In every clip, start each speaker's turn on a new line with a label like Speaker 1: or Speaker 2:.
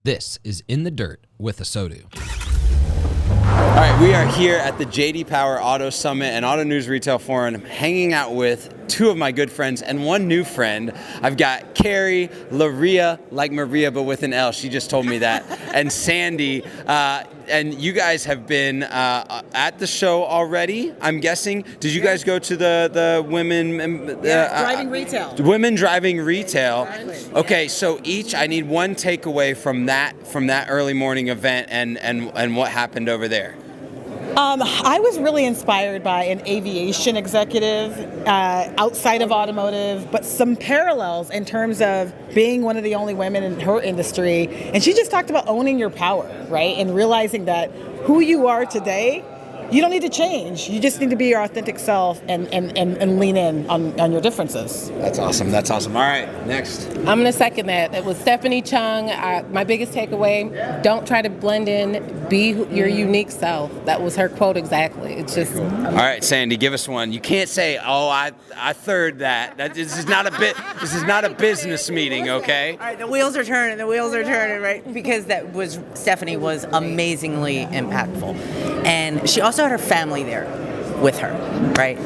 Speaker 1: This is In the Dirt with ASOTU.
Speaker 2: All right, we are here at the JD Power Auto Summit and Auto News Retail Forum, hanging out with two of my good friends and one new friend. I've got Kerri, Lerea, like Maria, but with an L. She just told me that. And Sandy. And you guys have been at the show already, I'm guessing. Did you guys go to the women...
Speaker 3: driving retail.
Speaker 2: Women driving retail.
Speaker 3: Exactly.
Speaker 2: Okay, so I need one takeaway from that early morning event and what happened over there.
Speaker 3: I was really inspired by an aviation executive outside of automotive, but some parallels in terms of being one of the only women in her industry. And she just talked about owning your power, right? And realizing that who you are today, you don't need to change. You just need to be your authentic self and lean in on your differences.
Speaker 2: That's awesome. That's awesome. All right, next.
Speaker 4: I'm going to second that. It was Stephanie Chung. My biggest takeaway, don't try to blend in, be your unique self. That was her quote exactly. It's just...
Speaker 2: All right, Sandy, give us one. You can't say, oh, I third that. This is not a business meeting, okay?
Speaker 5: All right, the wheels are turning, right? Because Stephanie was amazingly impactful. And she also had her family there with her, right?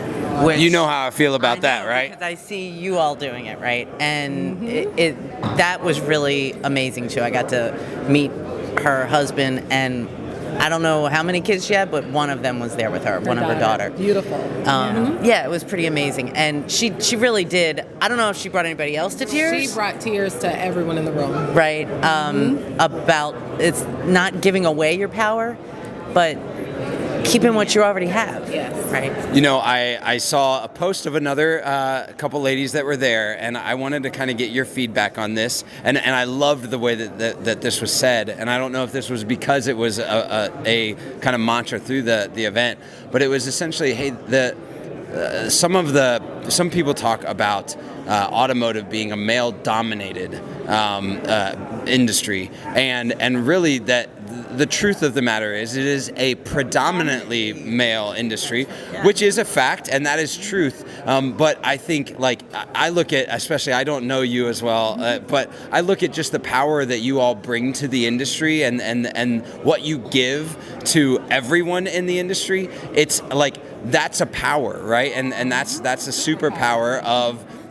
Speaker 5: Which,
Speaker 2: you know how I feel about that, right?
Speaker 5: Because I see you all doing it, right? And that was really amazing too. I got to meet her husband, and I don't know how many kids she had, but one of them was there with her, one of her daughter.
Speaker 4: Beautiful.
Speaker 5: Yeah, it was pretty amazing. And she really did. I don't know if she brought anybody else to tears.
Speaker 4: She brought tears to everyone in the room.
Speaker 5: Right. About it's not giving away your power, but keeping what you already have.
Speaker 4: Yes.
Speaker 5: Right.
Speaker 2: You know, I saw a post of another couple ladies that were there, and I wanted to kind of get your feedback on this. And I loved the way that this was said. And I don't know if this was because it was a kind of mantra through the event, but it was essentially, hey, some people talk about automotive being a male-dominated industry, and really that the truth of the matter is it is a predominantly male industry, which is a fact, and that is truth. But I think, like, I look at, especially, I don't know you as well, but I look at just the power that you all bring to the industry and what you give to everyone in the industry. It's like, that's a power, right? And that's a superpower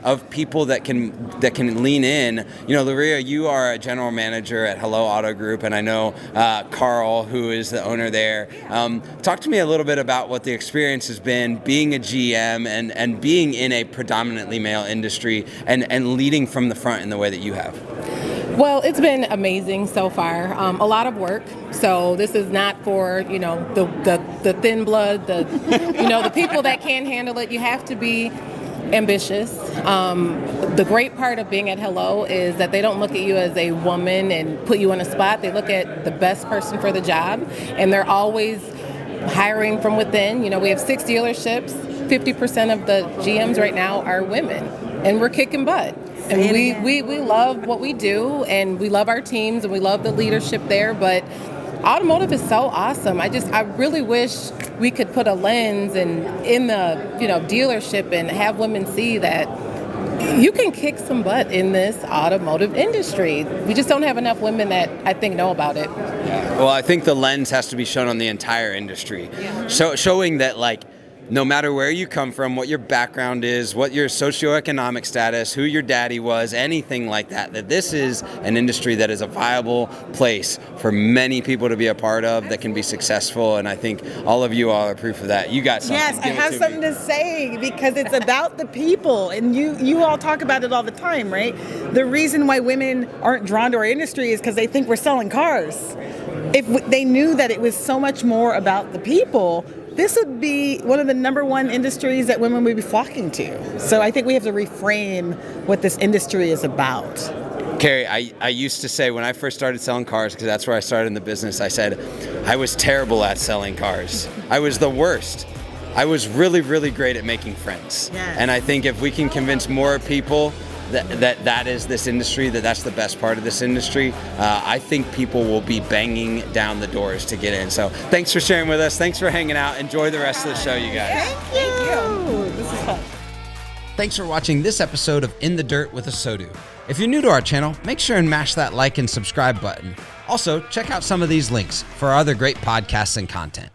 Speaker 2: of people that can lean in. You know, Lerea, you are a general manager at Hello Auto Group, and I know Carl, who is the owner there. Talk to me a little bit about what the experience has been being a GM and being in a predominantly male industry and leading from the front in the way that you have.
Speaker 4: Well, it's been amazing so far. A lot of work. So this is not for, the thin blood, the people that can't handle it. You have to be ambitious. The great part of being at Hello is that they don't look at you as a woman and put you on a spot. They look at the best person for the job, and they're always hiring from within. You know, we have 6 dealerships. 50% of the GMs right now are women, and we're kicking butt. And we love what we do, and we love our teams, and we love the leadership there, but automotive is so awesome. I really wish we could put a lens in the dealership and have women see that you can kick some butt in this automotive industry. We just don't have enough women that I think know about it.
Speaker 2: Well, I think the lens has to be shown on the entire industry, showing that, like, no matter where you come from, what your background is, what your socioeconomic status, who your daddy was, anything like that this is an industry that is a viable place for many people to be a part of that can be successful, and I think all of you all are proof of that. You got something.
Speaker 3: Yes, I have something to say, because it's about the people, and you all talk about it all the time, right? The reason why women aren't drawn to our industry is because they think we're selling cars. If they knew that it was so much more about the people, this would be one of the number one industries that women would be flocking to. So I think we have to reframe what this industry is about.
Speaker 2: Kerri, I used to say when I first started selling cars, because that's where I started in the business, I said I was terrible at selling cars. I was the worst. I was really, really great at making friends.
Speaker 3: Yeah.
Speaker 2: And I think if we can convince more people that is this industry, that's the best part of this industry, I think people will be banging down the doors to get in. So thanks for sharing with us. Thanks for hanging out. Enjoy the rest of the show, you guys.
Speaker 3: Thank you. This is fun.
Speaker 1: Thanks for watching this episode of In the Dirt with ASOTU. If you're new to our channel, make sure and mash that like and subscribe button. Also, check out some of these links for our other great podcasts and content.